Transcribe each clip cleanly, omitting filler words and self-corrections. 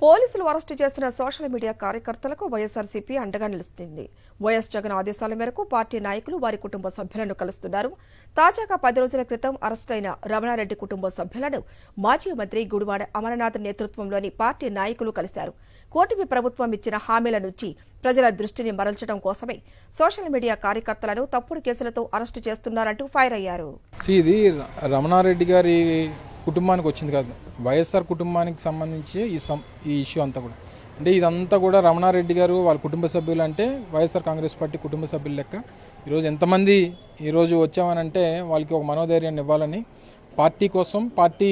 పోలీసులు అరెస్టు చేసిన social media కార్యకర్తలకు వైఎస్ఆర్సీపీ అండగా నిలుస్తుంది. వైఎస్ జగన్ ఆదేశాల మేరకు పార్టీ నాయకులు వారి కుటుంబ సభ్యులను కలుస్తున్నారు. తాజాగా 10 రోజుల క్రితం అరెస్టైన రమణారెడ్డి కుటుంబ సభ్యులను మాజీ మంత్రి గుడివాడ అమరనాథ్ నేతృత్వంలోని పార్టీ నాయకులు కలిశారు. కూటమి ప్రభుత్వం ఇచ్చిన హామీల నుంచి ప్రజల దృష్టిని మరల్చడం కోసమే సోషల్ మీడియా కార్యకర్తలను తప్పుడు కేసులతో అరెస్టు చేస్తున్నారంటూ ఫైర్ అయ్యారు. ఇది రమణారెడ్డి గారి కుటుంబానికి వచ్చింది కాదు, వైఎస్ఆర్ కుటుంబానికి సంబంధించి ఈ ఇష్యూ అంతా కూడా. అంటే ఇదంతా కూడా రమణారెడ్డి గారు వాళ్ళ కుటుంబ సభ్యులు అంటే వైఎస్ఆర్ కాంగ్రెస్ పార్టీ కుటుంబ సభ్యులు లెక్క. ఈరోజు ఎంతమంది ఈరోజు వచ్చామనంటే వాళ్ళకి ఒక మనోధైర్యాన్ని ఇవ్వాలని పార్టీ కోసం. పార్టీ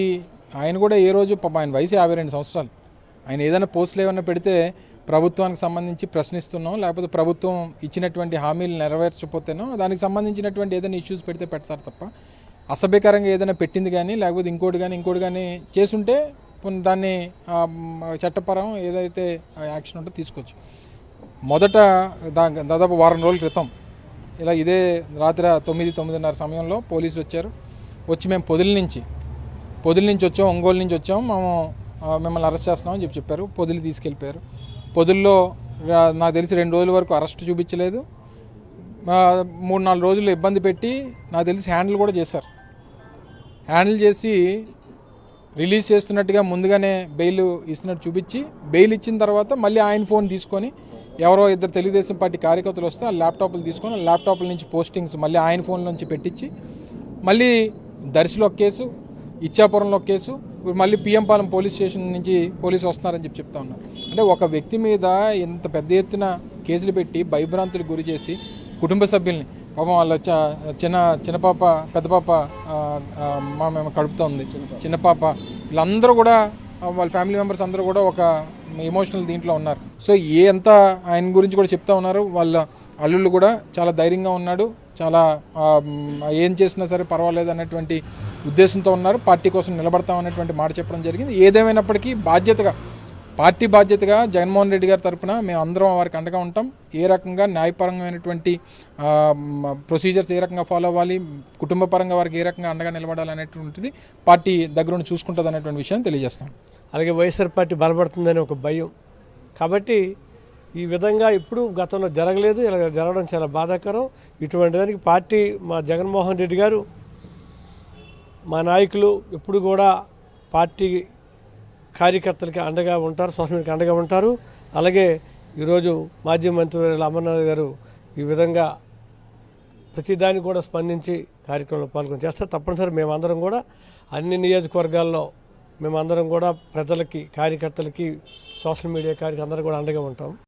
ఆయన కూడా ఏ రోజు ఆయన వయసు 52 సంవత్సరాలు. ఆయన ఏదైనా పోస్టులు ఏమైనా పెడితే ప్రభుత్వానికి సంబంధించి ప్రశ్నిస్తున్నాం, లేకపోతే ప్రభుత్వం ఇచ్చినటువంటి హామీలు నెరవేర్చకపోతేనో దానికి సంబంధించినటువంటి ఏదైనా ఇష్యూస్ పెడితే పెడతారు తప్ప అసభ్యకరంగా ఏదైనా పెట్టింది కానీ లేకపోతే ఇంకోటి కానీ చేసుంటే దాన్ని చట్టపరం ఏదైతే యాక్షన్ ఉంటుందో తీసుకోవచ్చు. మొదట దాదాపు వారం రోజుల క్రితం ఇలా ఇదే రాత్రి 9-9:30 సమయంలో పోలీసులు వచ్చారు. వచ్చి మేము పొదిలి నుంచి వచ్చాం, ఒంగోలు నుంచి వచ్చాం, మిమ్మల్ని అరెస్ట్ చేస్తున్నామని చెప్పారు. పొదిలి తీసుకెళ్ళిపోయారు. పొదిల్లో నాకు తెలిసి 2 రోజుల వరకు అరెస్ట్ చూపించలేదు. 3-4 రోజులు ఇబ్బంది పెట్టి నాకు తెలిసి హ్యాండిల్ కూడా చేశారు. హ్యాండిల్ చేసి రిలీజ్ చేస్తున్నట్టుగా ముందుగానే బెయిల్ ఇస్తున్నట్టు చూపించి బెయిల్ ఇచ్చిన తర్వాత మళ్ళీ ఆయన ఫోన్ తీసుకొని ఎవరో ఇద్దరు తెలుగుదేశం పార్టీ కార్యకర్తలు వస్తే ఆ ల్యాప్టాప్లు తీసుకొని ల్యాప్టాప్ల నుంచి పోస్టింగ్స్ మళ్ళీ ఆయన ఫోన్ నుంచి పెట్టించి మళ్ళీ దర్శిలో ఒక కేసు, ఇచ్చాపురంలో ఒక కేసు, మళ్ళీ పిఎంపాలెం పోలీస్ స్టేషన్ నుంచి పోలీసు వస్తున్నారని చెప్తా ఉన్నారు. అంటే ఒక వ్యక్తి మీద ఇంత పెద్ద ఎత్తున కేసులు పెట్టి భయభ్రాంతులకు గురి చేసి కుటుంబ సభ్యుల్ని పాపం వాళ్ళ చిన్న పాప పెద్ద పాప మేము కడుపుతోంది, చిన్న పాప, వీళ్ళందరూ కూడా వాళ్ళ ఫ్యామిలీ మెంబర్స్ అందరూ కూడా ఒక ఎమోషనల్ దీంట్లో ఉన్నారు. సో ఎంత ఆయన గురించి కూడా చెప్తా ఉన్నారు. వాళ్ళ అల్లుళ్ళు కూడా చాలా ధైర్యంగా ఉన్నాడు, చాలా ఏం చేసినా సరే పర్వాలేదు అన్నటువంటి ఉద్దేశంతో ఉన్నారు. పార్టీ కోసం నిలబడతాం అనేటువంటి మాట చెప్పడం జరిగింది. ఏదేమైనప్పటికీ పార్టీ బాధ్యతగా జగన్మోహన్ రెడ్డి గారి తరఫున మేము అందరం వారికి అండగా ఉంటాం. ఏ రకంగా న్యాయపరమైనటువంటి ప్రొసీజర్స్ ఏ రకంగా ఫాలో అవ్వాలి, కుటుంబ పరంగా వారికి ఏ రకంగా అండగా నిలబడాలనేటువంటిది పార్టీ దగ్గరుండి చూసుకుంటుంది అనేటువంటి విషయాన్ని తెలియజేస్తాం. అలాగే వైఎస్ఆర్ పార్టీ బలపడుతుందని ఒక భయం. కాబట్టి ఈ విధంగా ఇప్పుడు గతంలో జరగలేదు, ఇలా జరగడం చాలా బాధాకరం. ఇటువంటి దానికి పార్టీ మా జగన్మోహన్ రెడ్డి గారు మా నాయకులు ఎప్పుడు కూడా పార్టీ కార్యకర్తలకి అండగా ఉంటారు, సోషల్ మీడియాకి అండగా ఉంటారు. అలాగే ఈరోజు మాజీ మంత్రి అమర్నాథ్ గారు ఈ విధంగా ప్రతిదానికి కూడా స్పందించి కార్యక్రమంలో పాల్గొని చేస్తారు. తప్పనిసరి మేమందరం కూడా అన్ని నియోజకవర్గాల్లో మేమందరం కూడా ప్రజలకి, కార్యకర్తలకి, సోషల్ మీడియా అందరూ కూడా అండగా ఉంటాం.